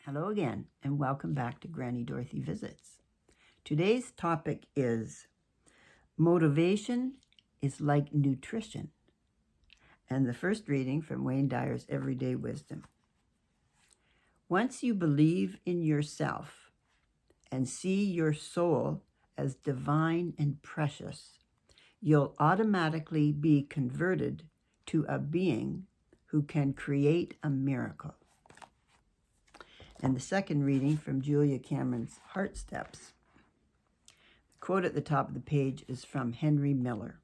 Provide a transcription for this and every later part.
Hello again, and welcome back to Granny Dorothy Visits. Today's topic is motivation is like nutrition. And the first reading from Wayne Dyer's Everyday Wisdom. Once you believe in yourself and see your soul as divine and precious, you'll automatically be converted to a being who can create a miracle. And the second reading from Julia Cameron's Heart Steps. The quote at the top of the page is from Henry Miller.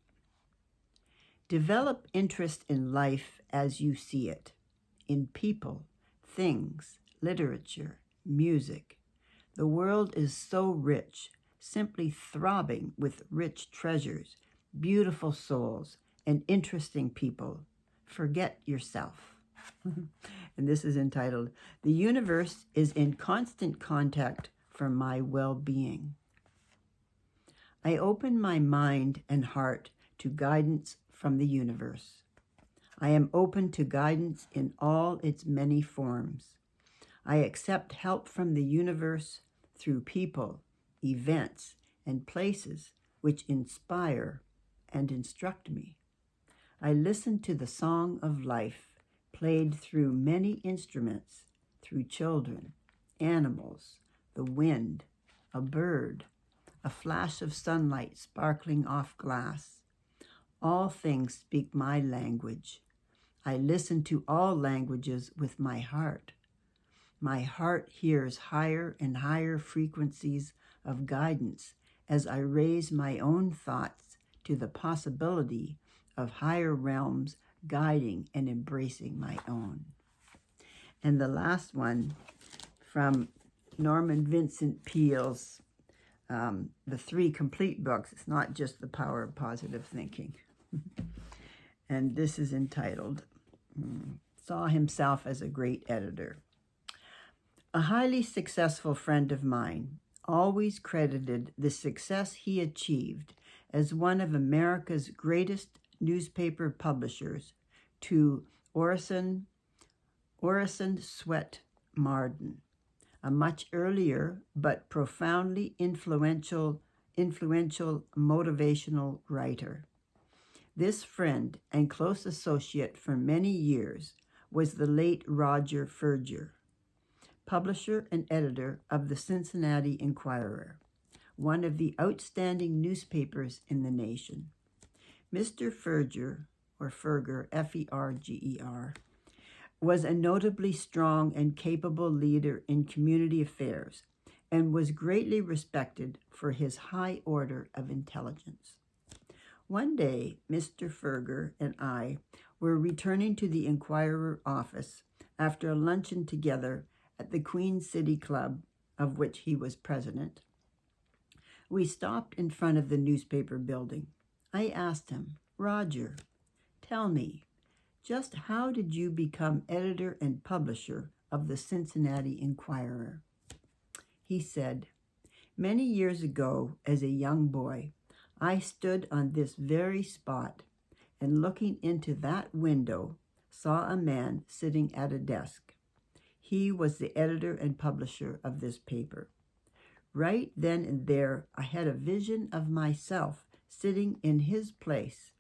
Develop interest in life as you see it, in people, things, literature, music. The world is so rich, simply throbbing with rich treasures, beautiful souls, and interesting people. Forget yourself. And this is entitled, The Universe is in Constant Contact for My Well-Being. I open my mind and heart to guidance from the universe. I am open to guidance in all its many forms. I accept help from the universe through people, events, and places which inspire and instruct me. I listen to the song of life played through many instruments, through children, animals, the wind, a bird, a flash of sunlight sparkling off glass. All things speak my language. I listen to all languages with my heart. My heart hears higher and higher frequencies of guidance as I raise my own thoughts to the possibility of higher realms guiding and embracing my own. And the last one from Norman Vincent Peale's The Three Complete Books. It's not just The Power of Positive Thinking. And this is entitled, Saw Himself as a Great Editor. A highly successful friend of mine always credited the success he achieved as one of America's greatest newspaper publishers to Orison Swett Marden, a much earlier but profoundly influential motivational writer. This friend and close associate for many years was the late Roger Ferger, publisher and editor of the Cincinnati Enquirer, one of the outstanding newspapers in the nation. Mr. Ferger, or Ferger, F-E-R-G-E-R, was a notably strong and capable leader in community affairs and was greatly respected for his high order of intelligence. One day, Mr. Ferger and I were returning to the Enquirer office after a luncheon together at the Queen City Club, of which he was president. We stopped in front of the newspaper building. I asked him, Roger, tell me, just how did you become editor and publisher of the Cincinnati Enquirer? He said, many years ago, as a young boy, I stood on this very spot and looking into that window, saw a man sitting at a desk. He was the editor and publisher of this paper. Right then and there, I had a vision of myself sitting in his place,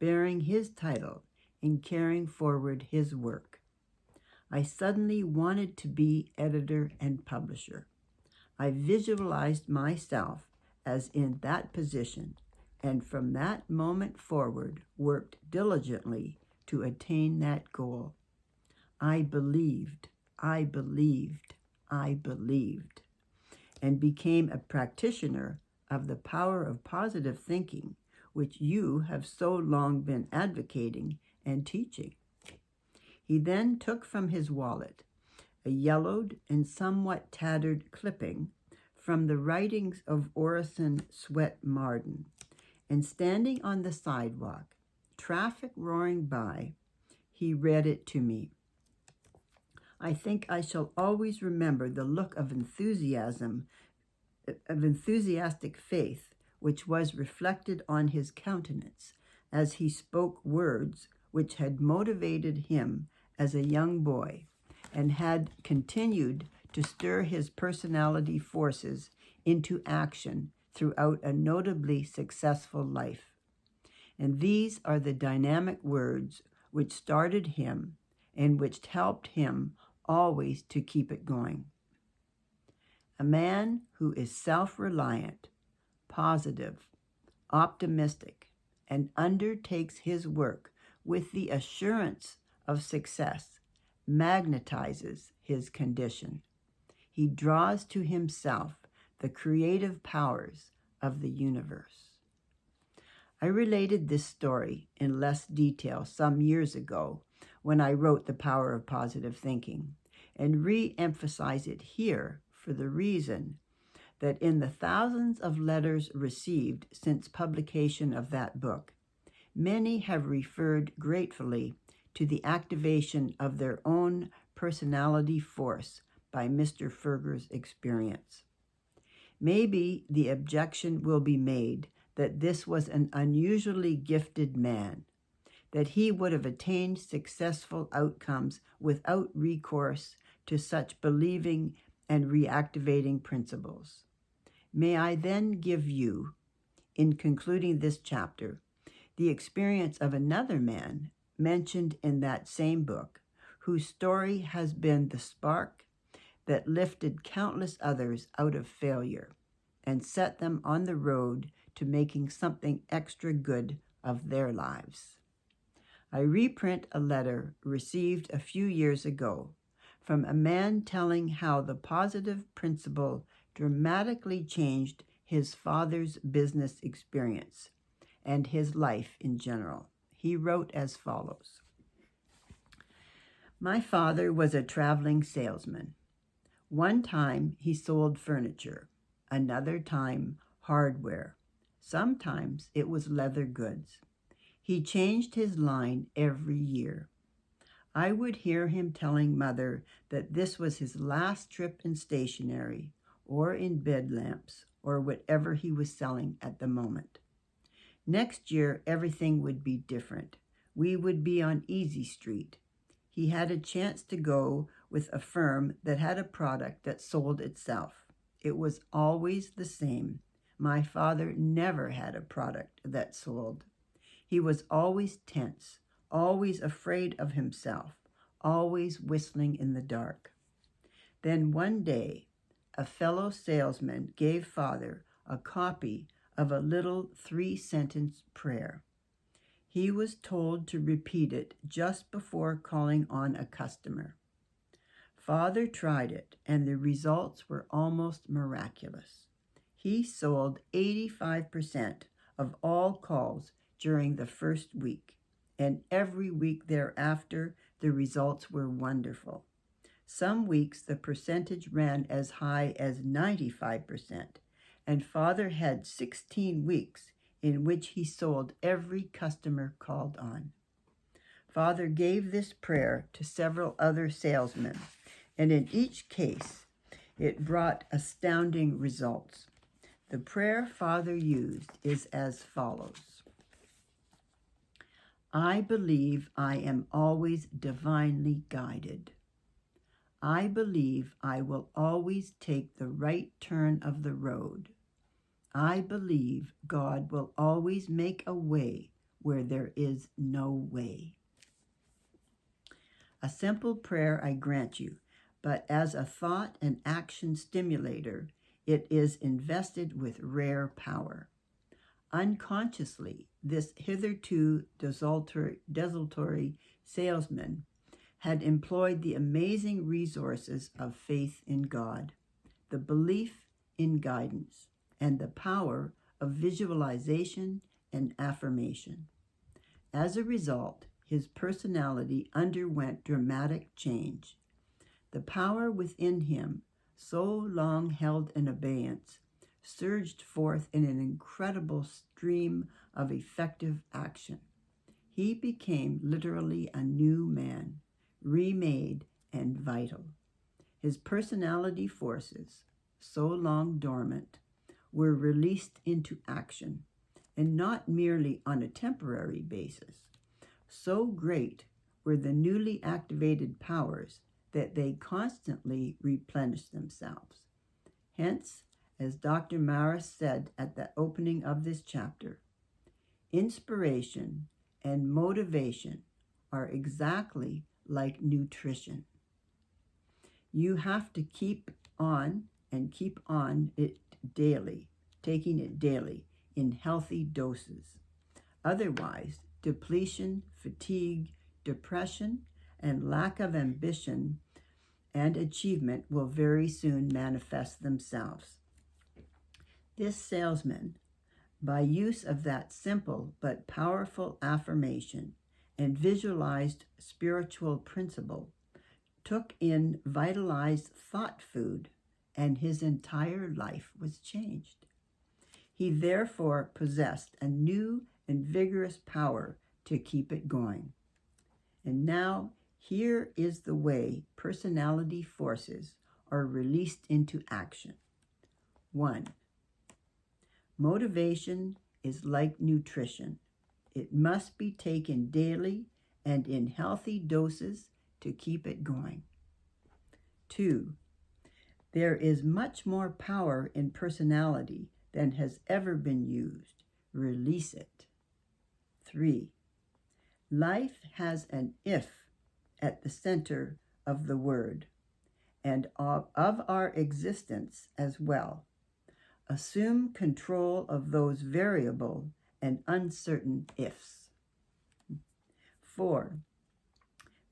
bearing his title and carrying forward his work. I suddenly wanted to be editor and publisher. I visualized myself as in that position, and from that moment forward worked diligently to attain that goal. I believed, and became a practitioner of the power of positive thinking, which you have so long been advocating and teaching. He then took from his wallet a yellowed and somewhat tattered clipping from the writings of Orison Swett Marden, and standing on the sidewalk, traffic roaring by, he read it to me. I think I shall always remember the look of enthusiastic faith which was reflected on his countenance as he spoke words which had motivated him as a young boy and had continued to stir his personality forces into action throughout a notably successful life. And these are the dynamic words which started him and which helped him always to keep it going. A man who is self-reliant, positive, optimistic, and undertakes his work with the assurance of success magnetizes his condition. He draws to himself the creative powers of the universe. I related this story in less detail some years ago when I wrote The Power of Positive Thinking, and re-emphasize it here for the reason that in the thousands of letters received since publication of that book, many have referred gratefully to the activation of their own personality force by Mr. Ferger's experience. Maybe the objection will be made that this was an unusually gifted man, that he would have attained successful outcomes without recourse to such believing and reactivating principles. May I then give you, in concluding this chapter, the experience of another man mentioned in that same book, whose story has been the spark that lifted countless others out of failure and set them on the road to making something extra good of their lives. I reprint a letter received a few years ago from a man telling how the positive principle dramatically changed his father's business experience and his life in general. He wrote as follows: "My father was a traveling salesman. One time he sold furniture, another time hardware. Sometimes it was leather goods. He changed his line every year. I would hear him telling Mother that this was his last trip in stationery or in bed lamps or whatever he was selling at the moment. Next year, everything would be different. We would be on Easy Street. He had a chance to go with a firm that had a product that sold itself. It was always the same. My father never had a product that sold. He was always tense, always afraid of himself, always whistling in the dark. Then one day, a fellow salesman gave Father a copy of a little 3-sentence prayer. He was told to repeat it just before calling on a customer. Father tried it, and the results were almost miraculous. He sold 85% of all calls during the first week, and every week thereafter, the results were wonderful. Some weeks the percentage ran as high as 95%, and Father had 16 weeks in which he sold every customer called on. Father gave this prayer to several other salesmen, and in each case, it brought astounding results. The prayer Father used is as follows: I believe I am always divinely guided. I believe I will always take the right turn of the road. I believe God will always make a way where there is no way. A simple prayer, I grant you, but as a thought and action stimulator, it is invested with rare power. Unconsciously, this hitherto desultory salesman had employed the amazing resources of faith in God, the belief in guidance, and the power of visualization and affirmation. As a result, his personality underwent dramatic change. The power within him, so long held in abeyance, surged forth in an incredible stream of effective action. He became literally a new man, remade and vital. His personality forces, so long dormant, were released into action, and not merely on a temporary basis. So great were the newly activated powers that they constantly replenish themselves. Hence, as Dr. Maris said at the opening of this chapter, inspiration and motivation are exactly like nutrition. You have to keep on it daily, taking it daily in healthy doses. Otherwise, depletion, fatigue, depression, and lack of ambition and achievement will very soon manifest themselves. This salesman, by use of that simple but powerful affirmation and visualized spiritual principle, took in vitalized thought food, and his entire life was changed. He therefore possessed a new and vigorous power to keep it going. And now, here is the way personality forces are released into action. 1. Motivation is like nutrition. It must be taken daily and in healthy doses to keep it going. 2. There is much more power in personality than has ever been used. Release it. 3. Life has an if at the center of the word and of our existence as well. Assume control of those variable and uncertain ifs. 4.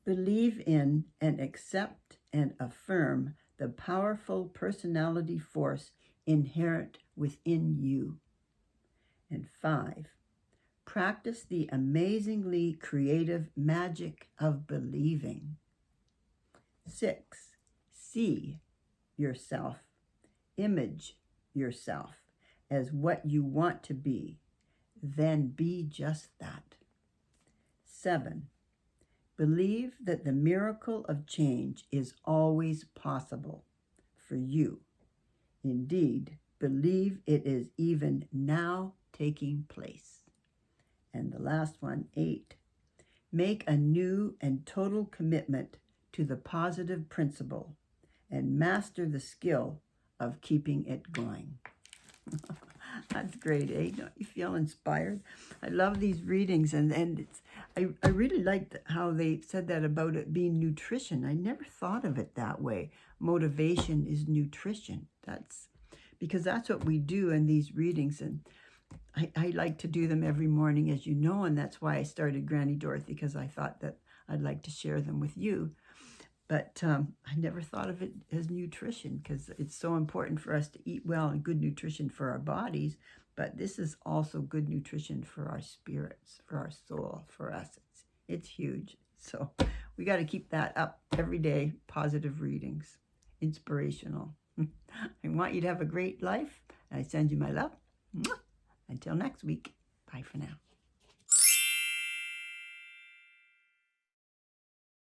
Believe in and accept and affirm the powerful personality force inherent within you. And 5. Practice the amazingly creative magic of believing. 6. See yourself, image yourself as what you want to be, then be just that. 7. Believe that the miracle of change is always possible for you. Indeed, believe it is even now taking place. And the last one, 8. Make a new and total commitment to the positive principle and master the skill of keeping it going. That's great, eh? Don't you feel inspired? I love these readings, and it's, I really liked how they said that about it being nutrition. I never thought of it that way. Motivation is nutrition. Because that's what we do in these readings, and I like to do them every morning, as you know, and that's why I started Granny Dorothy, because I thought that I'd like to share them with you. But I never thought of it as nutrition, because it's so important for us to eat well and good nutrition for our bodies. But this is also good nutrition for our spirits, for our soul, for us. It's huge. So we got to keep that up every day. Positive readings, inspirational. I want you to have a great life. I send you my love. Until next week. Bye for now.